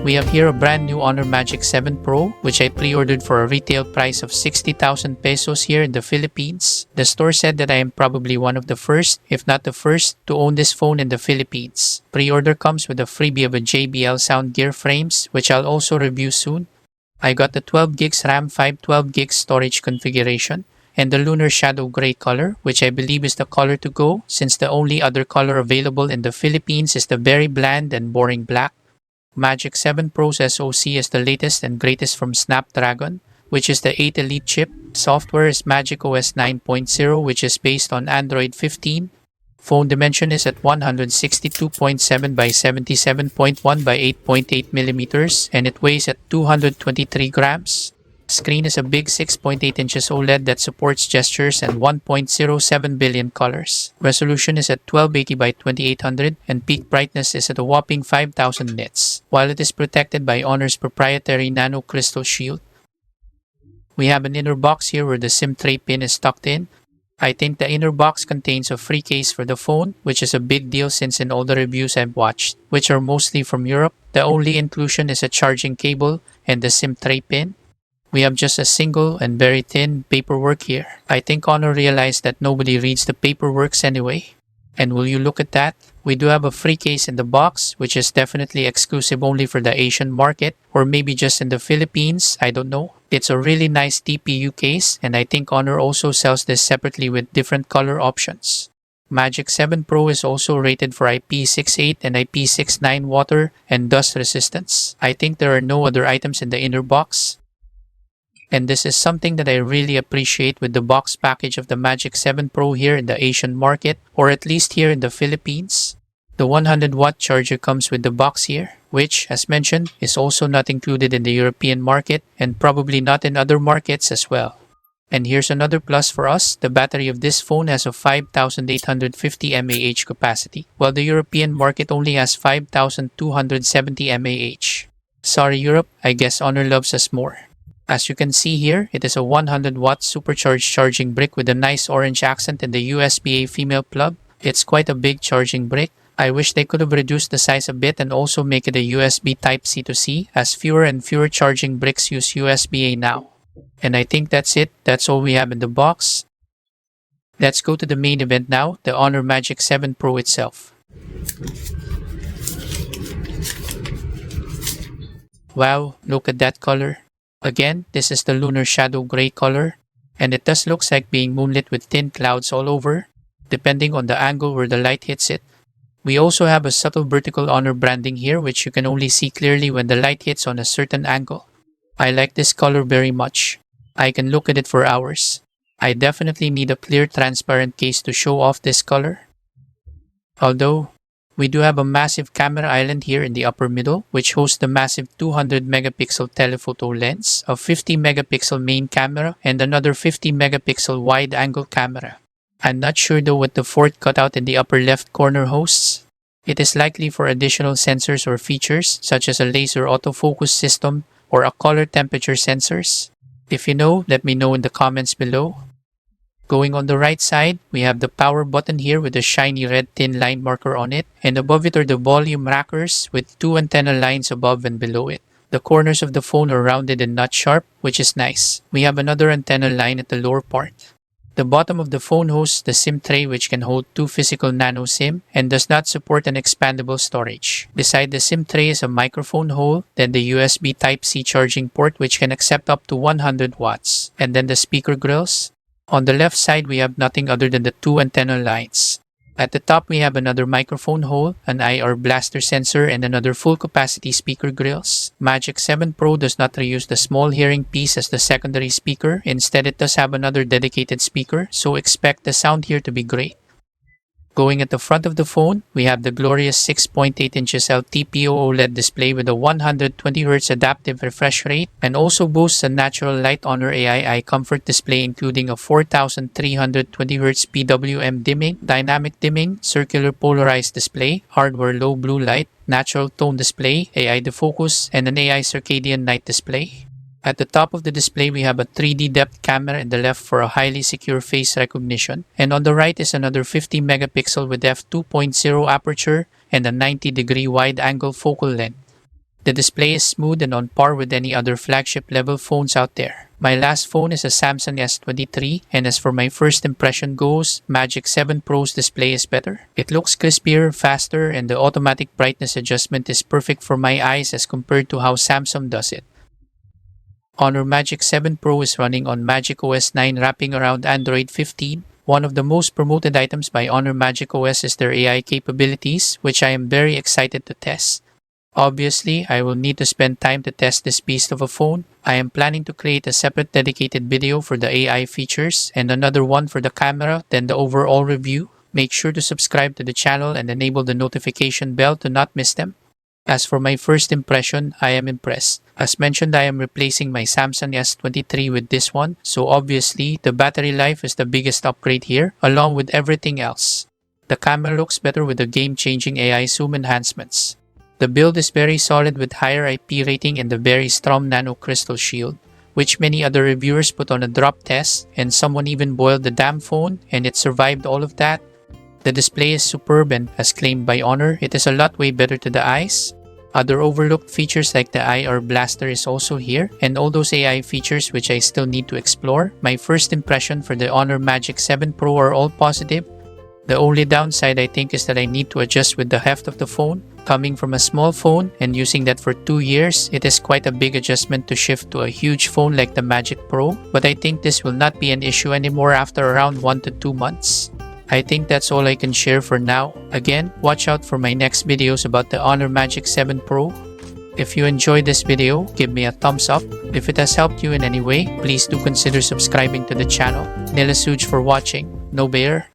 We have here a brand new Honor Magic 7 Pro, which I pre-ordered for a retail price of 60,000 pesos here in the Philippines. The store said that I am probably one of the first, if not the first, to own this phone in the Philippines. Pre-order comes with a freebie of a JBL sound gear frames, which I'll also review soon. I got the 12 gigs RAM 512 gigs storage configuration, and the Lunar Shadow Gray color, which I believe is the color to go since the only other color available in the Philippines is the very bland and boring black. Magic 7 Pro's SoC is the latest and greatest from Snapdragon, which is the 8 Elite chip. Software is Magic OS 9.0, which is based on Android 15. Phone dimension is at 162.7 by 77.1 by 8.8 millimeters, and it weighs at 223 grams. Screen is a big 6.8 inches OLED that supports gestures and 1.07 billion colors. Resolution is at 1280 by 2800 and peak brightness is at a whopping 5000 nits, while it is protected by Honor's proprietary nano crystal shield. We have an inner box here where the SIM tray pin is tucked in. I think the inner box contains a free case for the phone, which is a big deal since in all the reviews I've watched, which are mostly from Europe, the only inclusion is a charging cable and the SIM tray pin. We have just a single and very thin paperwork here. I think Honor realized that nobody reads the paperworks anyway. And will you look at that? We do have a free case in the box, which is definitely exclusive only for the Asian market, or maybe just in the Philippines, I don't know. It's a really nice TPU case, and I think Honor also sells this separately with different color options. Magic 7 Pro is also rated for IP68 and IP69 water and dust resistance. I think there are no other items in the inner box. And this is something that I really appreciate with the box package of the Magic 7 Pro here in the Asian market, or at least here in the Philippines. The 100-watt charger comes with the box here, which, as mentioned, is also not included in the European market and probably not in other markets as well. And here's another plus for us, the battery of this phone has a 5,850 mAh capacity, while the European market only has 5,270 mAh. Sorry Europe, I guess Honor loves us more. As you can see here, it is a 100-watt supercharged charging brick with a nice orange accent in the USB-A female plug. It's quite a big charging brick. I wish they could have reduced the size a bit and also make it a USB Type-C to C, as fewer and fewer charging bricks use USB-A now. And I think that's it. That's all we have in the box. Let's go to the main event now, the Honor Magic 7 Pro itself. Wow, look at that color. Again, this is the Lunar Shadow Gray color, and it does look like being moonlit with thin clouds all over, depending on the angle where the light hits it. We also have a subtle vertical Honor branding here, which you can only see clearly when the light hits on a certain angle. I like this color very much. I can look at it for hours. I definitely need a clear transparent case to show off this color. Although, we do have a massive camera island here in the upper middle, which hosts the massive 200 megapixel telephoto lens, a 50 megapixel main camera, and another 50 megapixel wide angle camera. I'm not sure though what the fourth cutout in the upper left corner hosts. It is likely for additional sensors or features, such as a laser autofocus system or a color temperature sensors. If you know, let me know in the comments below. Going on the right side, we have the power button here with a shiny red thin line marker on it, and above it are the volume rackers with two antenna lines above and below it. The corners of the phone are rounded and not sharp, which is nice. We have another antenna line at the lower part. The bottom of the phone hosts the SIM tray, which can hold two physical nano SIM and does not support an expandable storage. Beside the SIM tray is a microphone hole, then the USB Type-C charging port which can accept up to 100 watts, and then the speaker grills. On the left side, we have nothing other than the two antenna lines. At the top, we have another microphone hole, an IR blaster sensor, and another full-capacity speaker grills. Magic 7 Pro does not reuse the small hearing piece as the secondary speaker. Instead, it does have another dedicated speaker, so expect the sound here to be great. Going at the front of the phone, we have the glorious 6.8 inches LTPO OLED display with a 120Hz adaptive refresh rate, and also boasts a natural light Honor AI Eye Comfort display including a 4320Hz PWM dimming, dynamic dimming, circular polarized display, hardware low blue light, natural tone display, AI defocus, and an AI circadian night display. At the top of the display, we have a 3D depth camera in the left for a highly secure face recognition, and on the right is another 50 megapixel with f2.0 aperture and a 90-degree wide-angle focal length. The display is smooth and on par with any other flagship level phones out there. My last phone is a Samsung S23, and as for my first impression goes, Magic 7 Pro's display is better. It looks crispier, faster, and the automatic brightness adjustment is perfect for my eyes as compared to how Samsung does it. Honor Magic 7 Pro is running on Magic OS 9 wrapping around Android 15. One of the most promoted items by Honor Magic OS is their AI capabilities, which I am very excited to test. Obviously, I will need to spend time to test this beast of a phone. I am planning to create a separate dedicated video for the AI features and another one for the camera, then the overall review. Make sure to subscribe to the channel and enable the notification bell to not miss them. As for my first impression, I am impressed. As mentioned, I am replacing my Samsung S23 with this one, so obviously the battery life is the biggest upgrade here, along with everything else. The camera looks better with the game-changing AI zoom enhancements. The build is very solid with higher IP rating and the very strong nano crystal shield, which many other reviewers put on a drop test, and someone even boiled the damn phone and it survived all of that. The display is superb and, as claimed by Honor, it is a lot way better to the eyes. Other overlooked features like the IR blaster is also here, and all those AI features which I still need to explore. My first impression for the Honor Magic 7 Pro are all positive. The only downside I think is that I need to adjust with the heft of the phone. Coming from a small phone and using that for 2 years, it is quite a big adjustment to shift to a huge phone like the Magic Pro, but I think this will not be an issue anymore after around 1 to 2 months. I think that's all I can share for now. Again, watch out for my next videos about the Honor Magic 7 Pro. If you enjoyed this video, give me a thumbs up. If it has helped you in any way, please do consider subscribing to the channel. Nila Suj for watching. No bear.